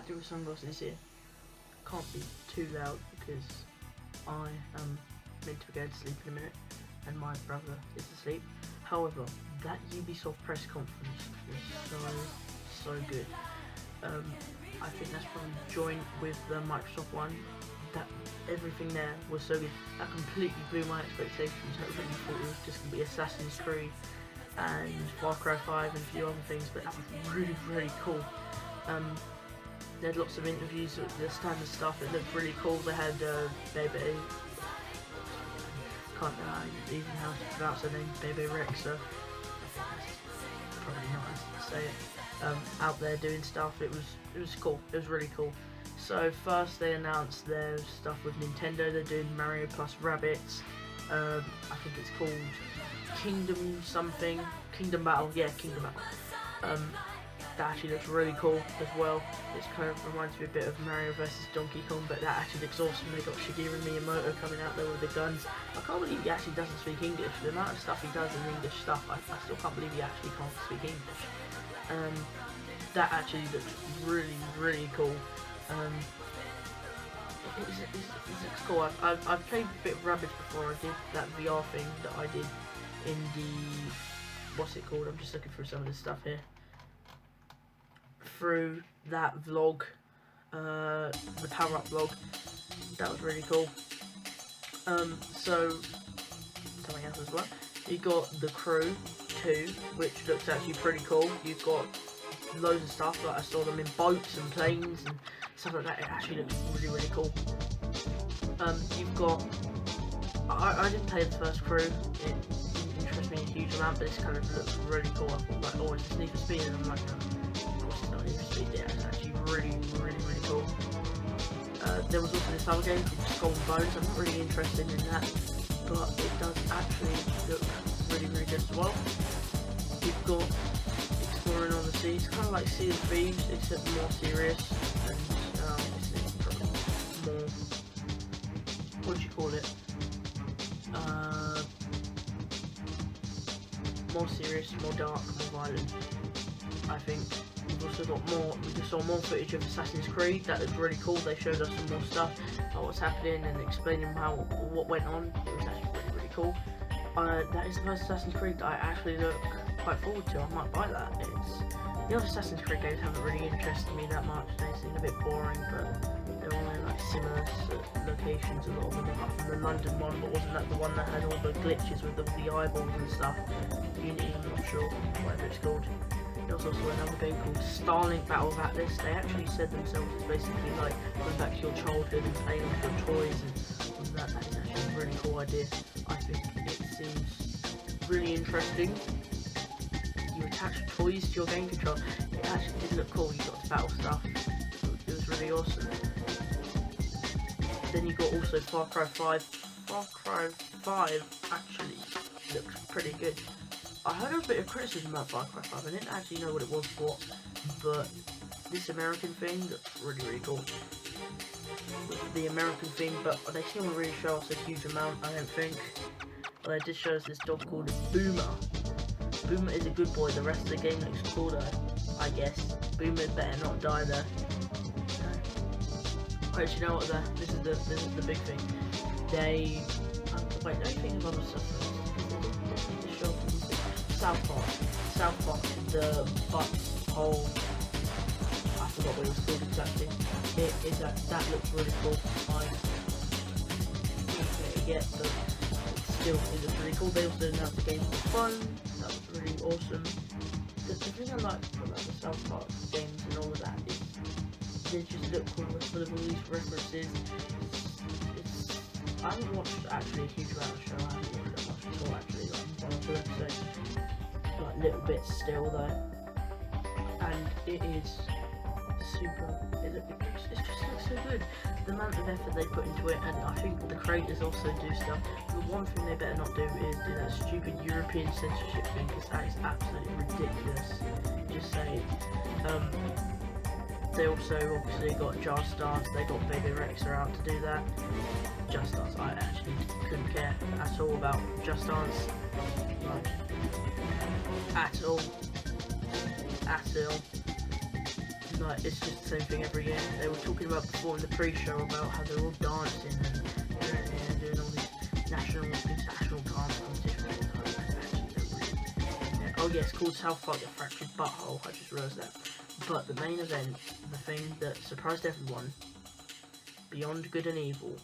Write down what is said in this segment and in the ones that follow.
had to with sunglasses here. Can't be too loud because I am meant to be going to sleep in a minute and my brother is asleep. However, that Ubisoft press conference was so good. I think that's probably joint with the Microsoft one. That everything there was so good. That completely blew my expectations. I really thought it was just going to be Assassin's Creed and Far Cry 5 and a few other things, but that was really, really cool. They had lots of interviews with the standard stuff. It looked really cool. They had Bebe, can't even how to pronounce her name, Bebe Rexha. Probably not how to say it. Out there doing stuff. It was cool. It was really cool. So first they announced their stuff with Nintendo. They're doing Mario plus Rabbids. I think it's called Kingdom something. Kingdom Battle. Yeah, Kingdom Battle. That actually looks really cool as well. It kind of reminds me a bit of Mario vs Donkey Kong, but that actually looks awesome. They got Shigeru Miyamoto coming out there with the guns. I can't believe he actually doesn't speak English. The amount of stuff he does in English stuff, I still can't believe he actually can't speak English. That actually looks really, really cool. It looks cool. I've played a bit of Rabbids before. I did that VR thing that I did in the, what's it called? I'm just looking through some of this stuff here. Through that vlog, the power up vlog, that was really cool. So something else as well. You got the Crew 2, which looks actually pretty cool. You've got loads of stuff, like I saw them in boats and planes and stuff like that. It actually looks really, really cool. You've got, I didn't play the first Crew. It didn't interest me a huge amount, but this kind of looks really cool. I thought like, oh, it's just Need for Speed, and I'm like, no, of course it's not Need for Speed. Yeah, it's actually really, really, really cool. There was also this other game called Skull and Bones. I'm not really interested in that, but it does actually look really, really good as well. You've got Exploring on the Sea. It's kind of like Sea of Thieves, except more serious and it's probably more, what do you call it? More serious, more dark, more violent. I think we've also got more. We just saw more footage of Assassin's Creed. That looked really cool. They showed us some more stuff about what's happening and explaining what went on. It was actually really, really cool. That is the first Assassin's Creed that I actually look quite forward to. I might buy that. The other Assassin's Creed games haven't really interested me that much. They seem a bit boring, but they're all in like similar locations. A lot of them, apart from the London one, but wasn't that the one that had all the glitches with the eyeballs and stuff? Unity, I'm not sure, whatever it's called. There was also another game called Starlink Battle of Atlas. They actually said themselves it's basically like going back to your childhood and playing with your toys and all that. That is actually a really cool idea. I think it seems really interesting. You attach toys to your game control. It actually did look cool. You got to battle stuff. It was really awesome. Then you got also Far Cry 5. Far Cry 5 actually looks pretty good. I heard a bit of criticism about Far Cry 5. I didn't actually know what it was for, but this American thing looks really, really cool. With the American thing, but they still don't really show us a huge amount, I don't think. But they did show us this dog called Boomer. Boomer is a good boy. The rest of the game looks cool though, I guess. Boomer better not die there. Wait, you know what? This is the big thing. Wait, don't you think of other stuff? South Park, the butthole. I forgot what it was called exactly. That looks really cool. I can't get it yet, but still, it looks really cool. They also announced the game for fun. That was really awesome. The thing I like about the South Park games and all of that is they just look cool full of all these references. I haven't watched actually a huge amount of the show. I haven't watched that much at all actually. Like one or two episodes, like little bits still though, and it is super. It just looks so good. The amount of effort they put into it, and I think the creators also do stuff. The one thing they better not do is do that stupid European censorship thing, because that is absolutely ridiculous. Just saying. They also obviously got Just Dance. They got Bebe Rexha out to do that. Just Dance, I actually couldn't care at all about Just Dance. Like, at all. like it's just the same thing every year. They were talking about before in the pre-show about how they're all dancing and doing all these national dance competitions. Yeah. Oh yeah, it's called South Park: The Fractured Butthole. I just realised that. But the main event, the thing that surprised everyone, Beyond Good and Evil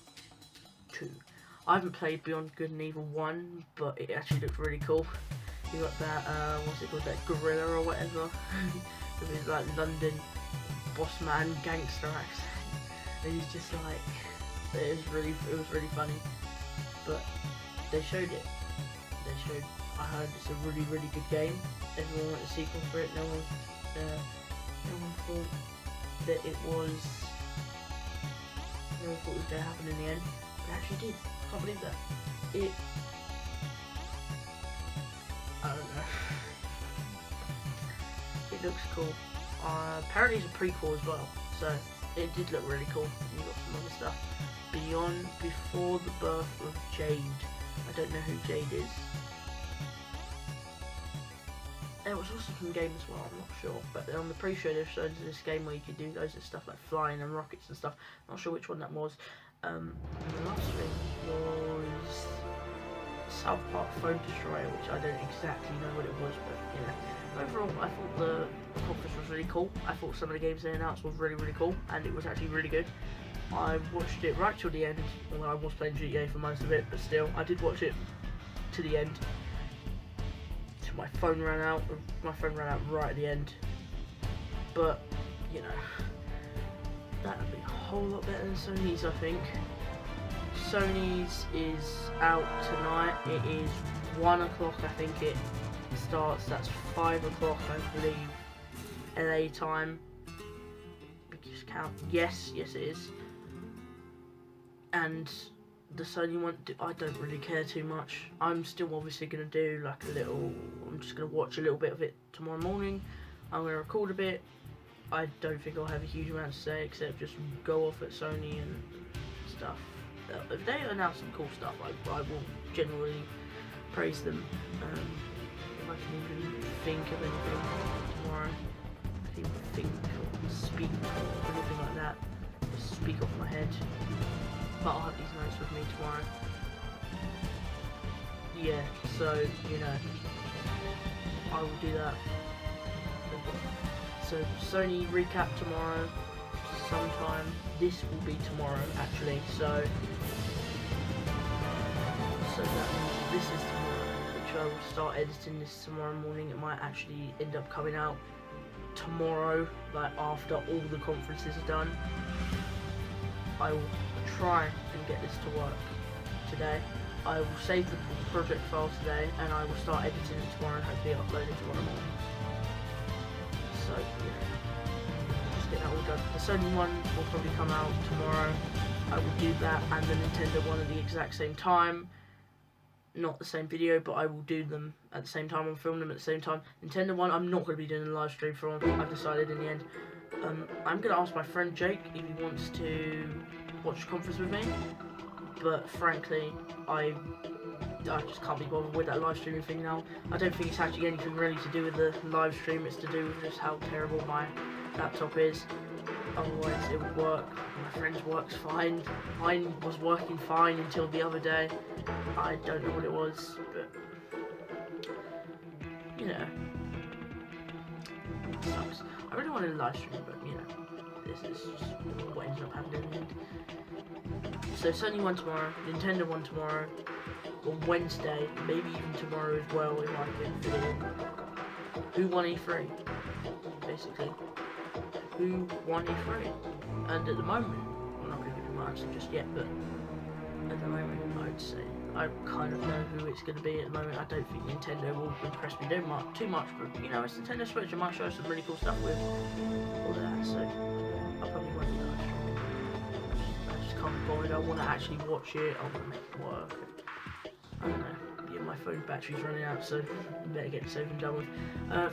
2. I haven't played Beyond Good and Evil 1, but it actually looked really cool. You got that, what's it called, that gorilla or whatever. With his like London boss man gangster accent. And he's just like, it was really funny. But they showed it. I heard it's a really good game. Everyone wanted a sequel for it. No one thought that it was. No one thought it was going to happen in the end. But it actually did. I can't believe that. I don't know. It looks cool. Apparently it's a prequel as well, so it did look really cool. You got some other stuff. Before the Birth of Jade. I don't know who Jade is. There was also some game as well, I'm not sure. But on the pre-show they showed this game where you could do loads of stuff like flying and rockets and stuff. Not sure which one that was. And the last thing was South Park Phone Destroyer, which I don't exactly know what it was, but you know. Overall, I thought the conference was really cool. I thought some of the games they announced was really cool, and it was actually really good. I watched it right till the end. Well, I was playing GTA for most of it, but still, I did watch it to the end. Till my phone ran out. My phone ran out right at the end. But, you know, that would be a whole lot better than Sony's, I think. Sony's is out tonight. It is 1 o'clock, I think it starts. That's 5 o'clock, I believe, LA time. Just count. Yes, it is. And the Sony one, I don't really care too much. I'm still obviously going to do like a little, I'm just going to watch a little bit of it tomorrow morning. I'm going to record a bit. I don't think I'll have a huge amount to say except just go off at Sony and stuff. If they announce some cool stuff, I will generally praise them. If I can even think of anything tomorrow, I can even think or speak or anything like that. Just speak off my head. But I'll have these notes with me tomorrow. Yeah, so, you know, I will do that. So, Sony recap tomorrow, sometime. This will be tomorrow, actually, so that means this is tomorrow, which I will start editing this tomorrow morning. It might actually end up coming out tomorrow, like after all the conferences are done. I will try and get this to work today. I will save the project file today and I will start editing it tomorrow and hopefully upload it tomorrow morning. So, yeah, just get that all done. The Sony one will probably come out tomorrow. I will do that and the Nintendo one at the exact same time. Not the same video, but I will do them at the same time. I'll film them at the same time. Nintendo one, I'm not going to be doing a live stream from. I've decided in the end. I'm going to ask my friend Jake if he wants to watch the conference with me. But frankly, I just can't be bothered with that live streaming thing now. I don't think it's actually anything really to do with the live stream. It's to do with just how terrible my laptop is. Otherwise, it would work. My friend's works fine. Mine was working fine until the other day. I don't know what it was, but you know, it sucks. I really wanted a live stream, but you know, this is just what ends up happening in the end. So Sony one tomorrow, Nintendo one tomorrow, on Wednesday, maybe even tomorrow as well if I can fit it in. Who won E3? Basically. Who won E3? And at the moment, I'm not going to give you my answer just yet, but at the moment, I'd say I kind of know who it's going to be at the moment. I don't think Nintendo will impress me too much, but you know, it's Nintendo Switch. I might show some really cool stuff with all of that, so I probably won't do that. I just can't be bothered. I want to actually watch it. I want to make it work. I don't know. Yeah, my phone battery's running out, so I better get this over and done with.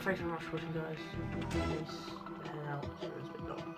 Thanks very much for watching, guys. Peace. Head out. Sorry, it's a bit long.